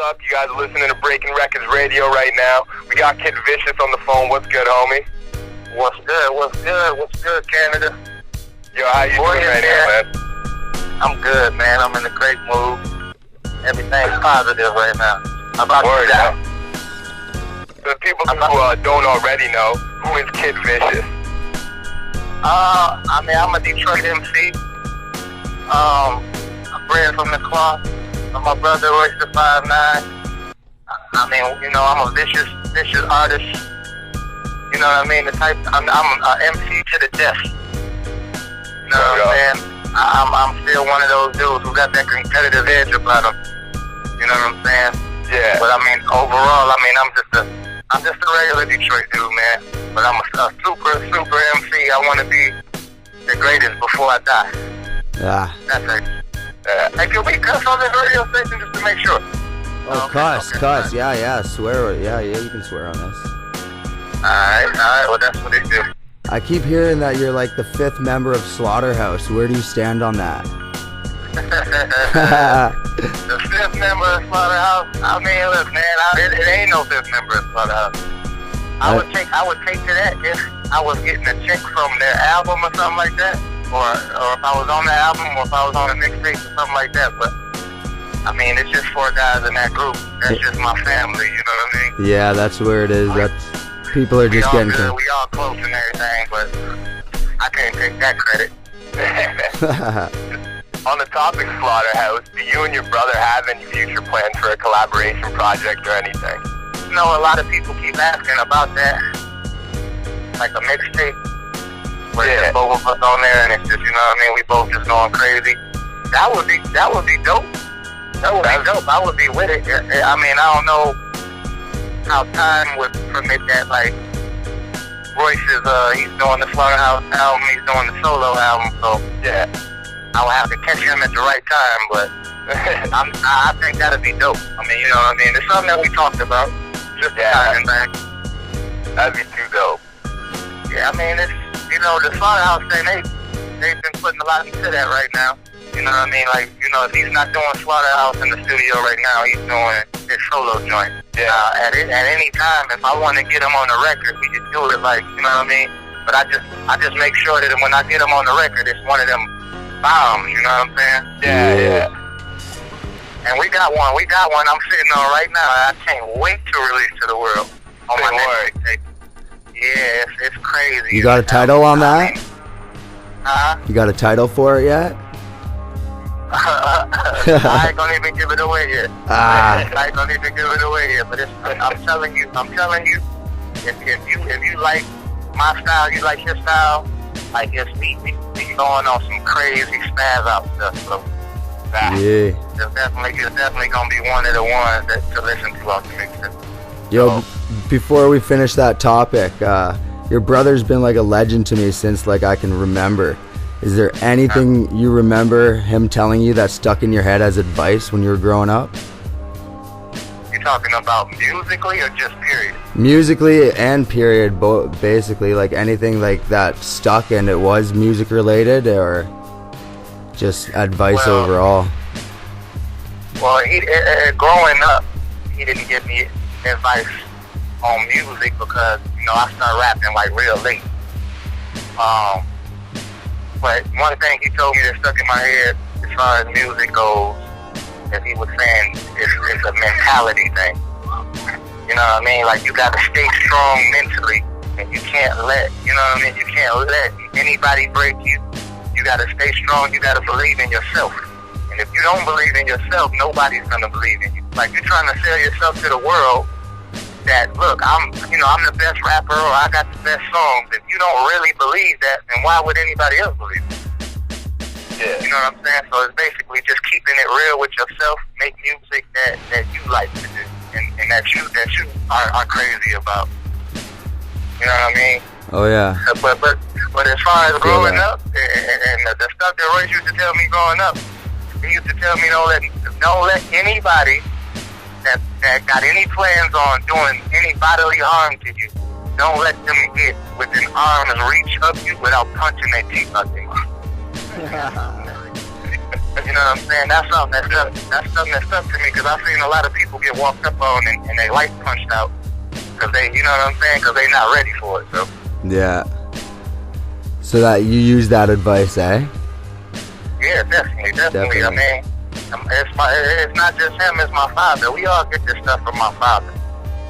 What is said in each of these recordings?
up? You guys are listening to Breaking Records Radio right now. We got Kid Vishis on the phone. What's good, homie? What's good? What's good? What's good, Canada? Yo, how you doing right now, man? I'm good, man. I'm in a great mood. Everything's positive right now. How about you, Jack? For the people who don't already know, who is Kid Vishis? I mean, I'm a Detroit MC. I'm bred from the cloth. My brother Royce the 5'9". I mean, you know, I'm a vicious artist. You know what I mean? I'm an MC to the death. You know what I'm saying? I'm still one of those dudes who got that competitive edge about him. You know what I'm saying? Yeah. But I mean, overall, I mean, I'm just a regular Detroit dude, man. But I'm a super MC. I want to be the greatest before I die. Yeah. That's it. Hey, can we cuss on this radio station just to make sure? Oh, cuss. Yeah, swear. Yeah, you can swear on this. Alright, well, that's what they do. I keep hearing that you're like the 5th member of Slaughterhouse. Where do you stand on that? The 5th member of Slaughterhouse? I mean, look, man, it ain't no 5th member of Slaughterhouse. I would take to that if I was getting a check from their album or something like that. Or if I was on the album, or if I was on a mixtape or something like that. But I mean, it's just 4 guys in that group. That's just my family. You know what I mean? Yeah, that's where it is. That's people are just getting. Good. We all close and everything, but I can't take that credit. On the topic Slaughterhouse, do you and your brother have any future plans for a collaboration project or anything? You know, a lot of people keep asking about that, like a mixtape. Where there's both of us on there, and it's just, you know what I mean, we both just going crazy. That would be dope. That would be dope. I would be with it. I mean, I don't know how time would permit that. Like, Royce is, he's doing the Slaughterhouse album, he's doing the solo album, so yeah, I would have to catch him at the right time, but I think that'd be dope. I mean, you know what I mean? It's something that we talked about, just timing back. That'd be too dope. Yeah, I mean, it's, you know, the Slaughterhouse thing, they've been putting a lot into that right now. You know what I mean? Like, you know, if he's not doing Slaughterhouse in the studio right now, he's doing his solo joint. Yeah. At any time, if I want to get him on the record, we just do it, like, you know what I mean? But I just make sure that when I get him on the record, it's one of them bombs, you know what I'm saying? Yeah. And we got one I'm sitting on right now. I can't wait to release to the world on my next tape. Yeah, it's crazy. You got a title on that? Huh? You got a title for it yet? I ain't gonna even give it away yet. I ain't gonna even give it away yet. But I'm telling you, if you like my style, you like his style, like it's we going on some crazy spaz out stuff. So yeah, it's definitely gonna be one of the ones that to listen to off the mixtape. Yo, before we finish that topic, your brother's been like a legend to me since like I can remember. Is there anything you remember him telling you that stuck in your head as advice when you were growing up? You talking about musically or just period? Musically and period, both basically, like anything like that stuck and it was music related or just advice overall? Well, growing up, he didn't give me advice on music because, you know, I started rapping like real late. But one thing he told me that stuck in my head as far as music goes, as he was saying, it's a mentality thing. You know what I mean? Like, you got to stay strong mentally, and you can't let, you know what I mean? You can't let anybody break you. You got to stay strong. You got to believe in yourself. And if you don't believe in yourself, nobody's going to believe in you. Like, you're trying to sell yourself to the world that, look, I'm the best rapper or I got the best songs. If you don't really believe that, then why would anybody else believe it? Yeah. You know what I'm saying? So it's basically just keeping it real with yourself. Make music that you like to do and that you are crazy about. You know what I mean? Oh yeah. But as far as growing up and the stuff that Royce used to tell me growing up, he used to tell me don't let anybody that got any plans on doing any bodily harm to you, don't let them get within arm's reach of you without punching their teeth out their mouth. You know what I'm saying? That's something that stuck to me, because I've seen a lot of people get walked up on and they lights punched out because they, you know what I'm saying? Because they not ready for it. So Yeah. So that you use that advice, eh? yeah, definitely. I mean, it's not just him, it's my father. We all get this stuff from my father.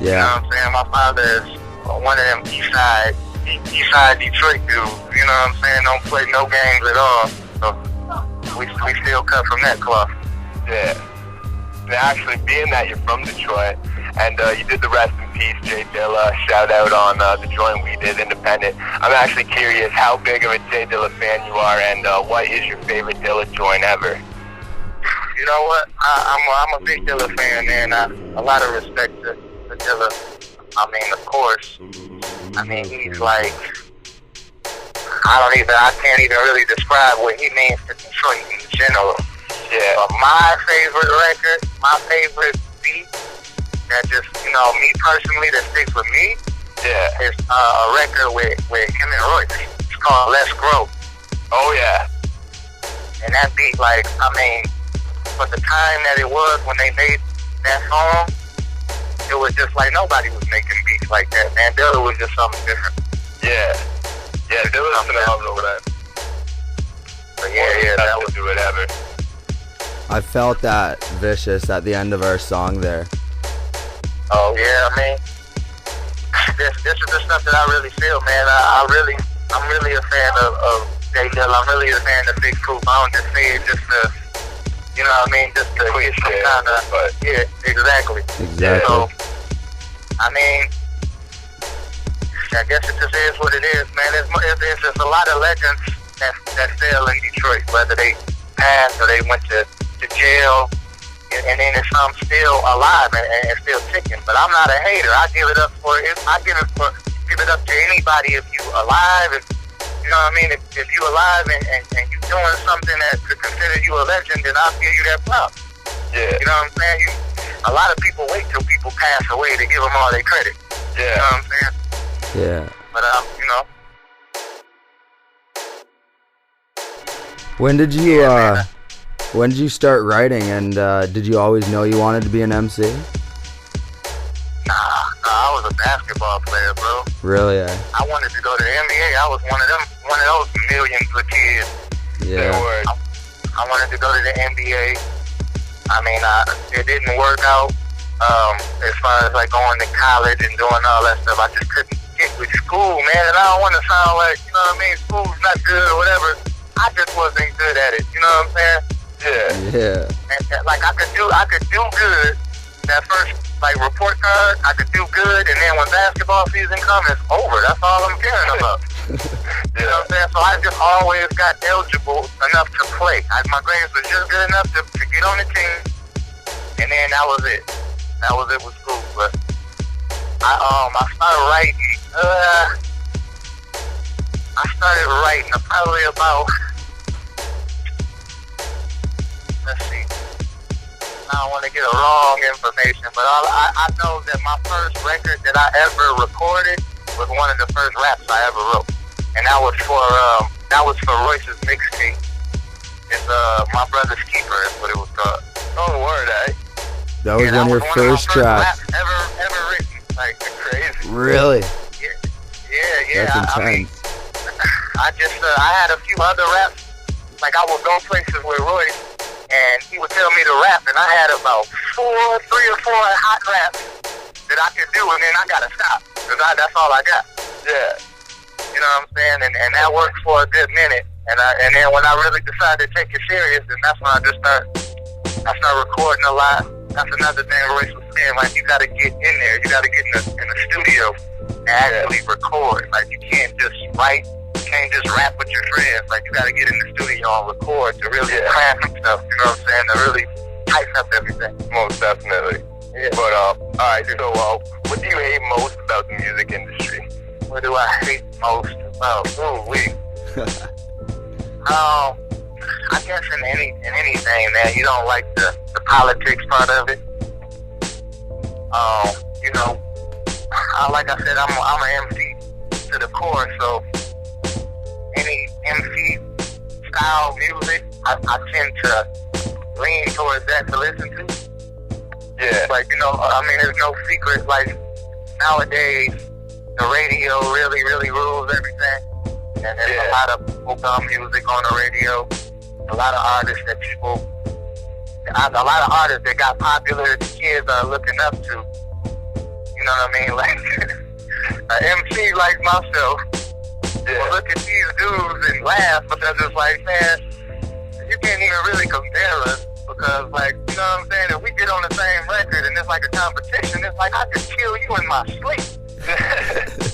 Yeah. You know what I'm saying? My father is one of them east side Detroit dudes. You know what I'm saying? Don't play no games at all. So we still cut from that cloth. Yeah. And actually, being that you're from Detroit, and you did the Rest in Peace, Jay Dilla, shout out on the joint we did, Independent. I'm actually curious how big of a Jay Dilla fan you are, and what is your favorite Dilla joint ever? You know what? I'm a big Dilla fan, man. A lot of respect to Dilla. I mean, of course. I mean, he's like, I can't even really describe what he means to Detroit in general. Yeah. But my favorite record, my favorite beat, that just, you know, me personally, that sticks with me, Yeah. is a record with him and Royce. It's called Let's Grow. Oh, yeah. And that beat, like, I mean, for the time that it was when they made that song, it was just like nobody was making beats like that, man. Dilla was just something different. Yeah. Yeah, Dilla's phenomenal with that. But yeah, that was do it ever. I felt that Vicious at the end of our song there. Oh yeah, I mean, this is the stuff that I really feel, man. I'm really a fan of Jay Dilla. I'm really a fan of Big Proof. I don't just say it just to, you know what I mean, just to get some kind of, but yeah, exactly. Exactly. So, I mean, I guess it just is what it is, man. It's just a lot of legends that fell in Detroit, whether they passed or they went to jail, and then there's some still alive and still ticking. But I'm not a hater. I give it up give it up to anybody if you alive. If, you know what I mean? If you alive and you doing something that could consider you a legend, then I'll give you that prop. Yeah. You know what I'm saying? A lot of people wait till people pass away to give them all their credit. Yeah. You know what I'm saying? Yeah. But you know. When did you start writing, and did you always know you wanted to be an MC? Nah, I was a basketball player, bro. Really? I wanted to go to the NBA. I was one of those millions of kids. Yeah. I wanted to go to the NBA. I mean, it didn't work out as far as like going to college and doing all that stuff. I just couldn't get with school, man. And I don't want to sound like, you know what I mean, school's not good or whatever. I just wasn't good at it. You know what I'm saying? Yeah. Yeah. And like I could do good that first like report card. I could do good, and then when basketball season comes, it's over. That's all I'm caring about. You know what I'm saying? So I just always got eligible enough to play. My grades were just good enough to get on the team, and then that was it. That was it with school. But I started writing. I started writing probably about, let's see, I don't want to get a wrong information, but I know that my first record that I ever recorded was one of the first raps I ever wrote, and that was for Royce's mixtape. It's My Brother's Keeper is what it was called. Oh, word, eh? That was one of your first tracks. Ever written, like crazy. Really? Yeah. That's intense. I had a few other raps. Like I would go places with Royce, and he would tell me to rap, and I had about 3 or 4 hot raps that I could do, and then I gotta stop because that's all I got. Yeah. You know what I'm saying? And that worked for a good minute. And then when I really decided to take it serious, then that's when I start recording a lot. That's another thing Royce was saying. Like you gotta get in there. You gotta get in the studio and actually record. Like you can't just write. You can't just rap with your friends. Like you gotta get in the studio and record to really craft some stuff. You know what I'm saying? To really tighten up everything. Most definitely. Yeah. But alright, so what do you hate most about the music industry? What do I hate most about? I guess in anything, man, you don't like the politics part of it. You know, like I said, I'm an MC to the core, so any MC style music I tend to lean towards that to listen to. Yeah. Like, you know, I mean, there's no secret. Like, nowadays, the radio really, really rules everything. And there's a lot of bubblegum music on the radio. A lot of artists that got popular that the kids are looking up to. You know what I mean? Like, an MC like myself will look at these dudes and laugh, but they're just like, man, you can't even really compare us. Because, like, you know what I'm saying? If we get on the same record and it's like a competition, it's like I could kill you in my sleep.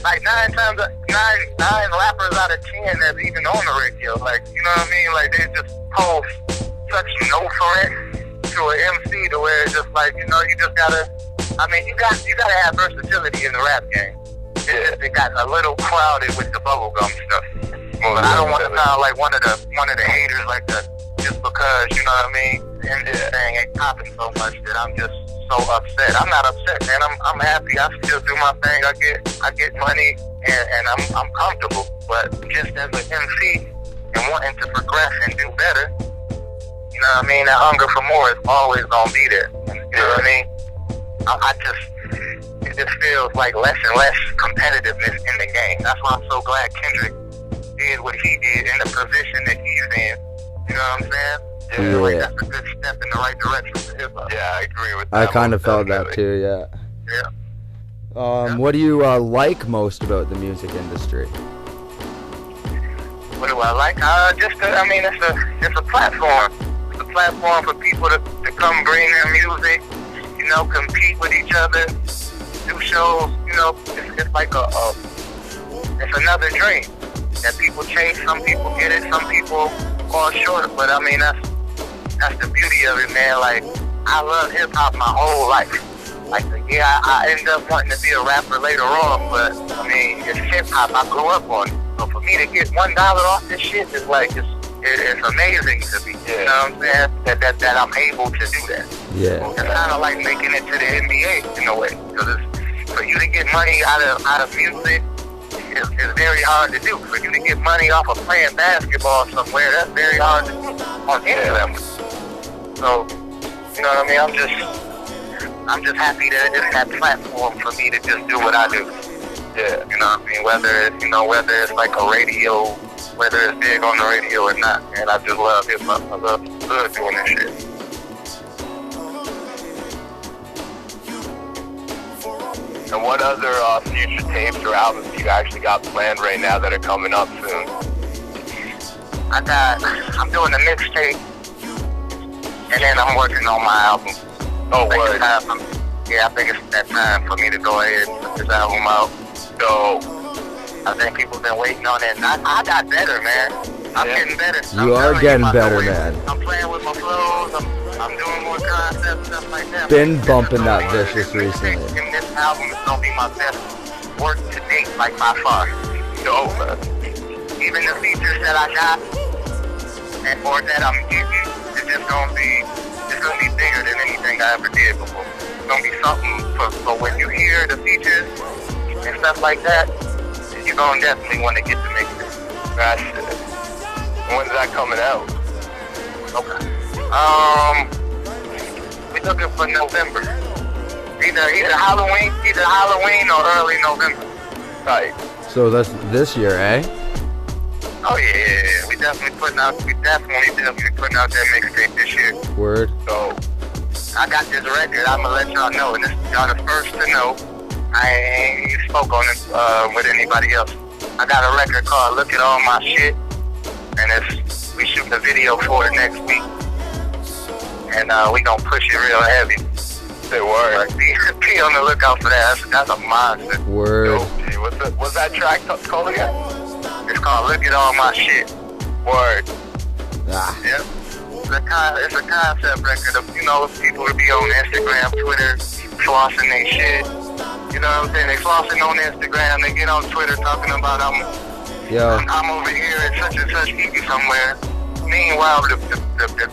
Like nine rappers out of 10 that's even on the radio. Like, you know what I mean? Like, they just pose such no threat to an MC to where it's just like, you know, you just gotta. I mean, you gotta have versatility in the rap game. It got a little crowded with the bubblegum stuff. But I don't want to sound like one of the haters, like just because, you know what I mean? And this thing ain't popping so much that I'm just so upset. I'm not upset, man. I'm happy. I still do my thing. I get money and I'm comfortable. But just as an MC and wanting to progress and do better, you know what I mean? That hunger for more is always gonna be there. You know what I mean? It just feels like less and less competitiveness in the game. That's why I'm so glad Kendrick did what he did in the position that he's in. You know what I'm saying? Yeah. Like that's a good step in the right direction for hip-hop. Yeah, I agree with that. I kind of felt that too, yeah. Yeah. What do you like most about the music industry? What do I like? It's a platform. It's a platform for people to come bring their music, you know, compete with each other, do shows, you know, it's like it's another dream that people chase. Some people get it, some people fall short, but I mean, that's the beauty of it, man. Like, I love hip-hop my whole life. Like, yeah, I ended up wanting to be a rapper later on, but, I mean, it's hip-hop. I grew up on it. So for me to get $1 off this shit is like, it's amazing to me. You know what I'm saying? That I'm able to do that. Yeah. It's kind of like making it to the NBA in a way. Because for you to get money out of music, it's very hard to do. For you to get money off of playing basketball somewhere, that's very hard to do on any level. So, you know what I mean? I'm just happy that it's that platform for me to just do what I do. Yeah, you know what I mean? Whether it's like a radio, whether it's big on the radio or not, and I just love hip-hop. I love doing this shit. And what other future tapes or albums do you actually got planned right now that are coming up soon? I'm doing a mixtape, and then I'm working on my album. Oh, word. I think it's that time for me to go ahead and put this album out. So, I think people been waiting on it. And I got better, man. I'm getting better. You are getting better, man. I'm playing with my flows. I'm doing more concepts, stuff like that. Been bumping that Vishis recently. And this album is going to be my best work to date, like by far. So, even the features that I got, or that I'm getting, it's just going to be bigger than anything I ever did before. It's going to be something for when you hear the features and stuff like that, you're going to definitely want to get to mix it. That's it. When's that coming out? Okay. We're looking for November. Either Halloween or early November. Right. So that's this year, eh? Oh yeah. We definitely putting out that mixtape this year. Word. So I got this record. I'm gonna let y'all know, and y'all the first to know. I ain't spoke on it with anybody else. I got a record called "Look at All My Shit," and we shooting a video for it next week, and we gonna push it real heavy. Say word. Be on the lookout for that. That's a monster. Word. Yo, what's that track called again? It's called "Look at All My Shit." Word. Ah. Yeah. It's a concept record of, you know, people would be on Instagram, Twitter, flossing their shit. You know what I'm saying? They flossing on Instagram, they get on Twitter talking about I'm over here at such and such eating somewhere. Meanwhile, the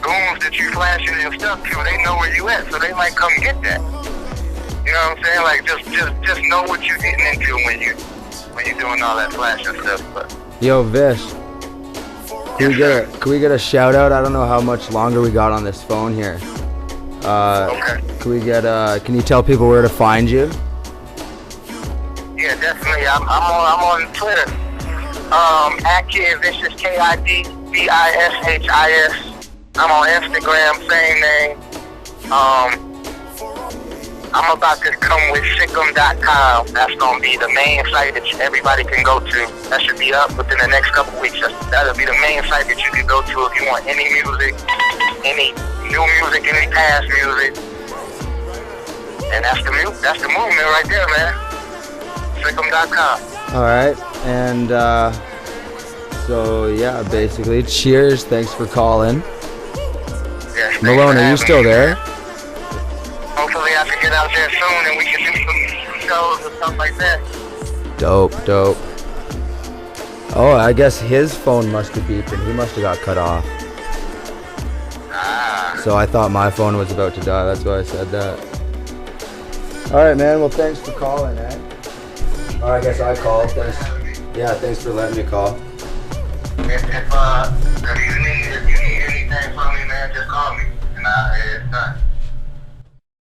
goons that you flashing your stuff to, they know where you at, so they might come get that. You know what I'm saying? Like just know what you're getting into when you doing all that flashing stuff. But Yo, Vish. Can we get a shout out? I don't know how much longer we got on this phone here. Okay. Can you tell people where to find you? Yeah, definitely. I'm on Twitter. At Kid Vishis, KIDVISHIS. I'm on Instagram, same name. I'm about to come with Sickum.com. That's going to be the main site that everybody can go to. That should be up within the next couple weeks. That'll be the main site that you can go to if you want any music, any new music, any past music. And that's the movement right there, man. Sickum.com. All right, and so yeah, basically, cheers. Thanks for calling. Yes, Maloney, are you still there? Hopefully I can get out there soon and we can do some shows and stuff like that. Dope. Oh, I guess his phone must have beeped and he must have got cut off. So I thought my phone was about to die. That's why I said that. All right, man. Well, thanks for calling, eh? Or I guess I called. Thanks. Yeah, thanks for letting me call. If you need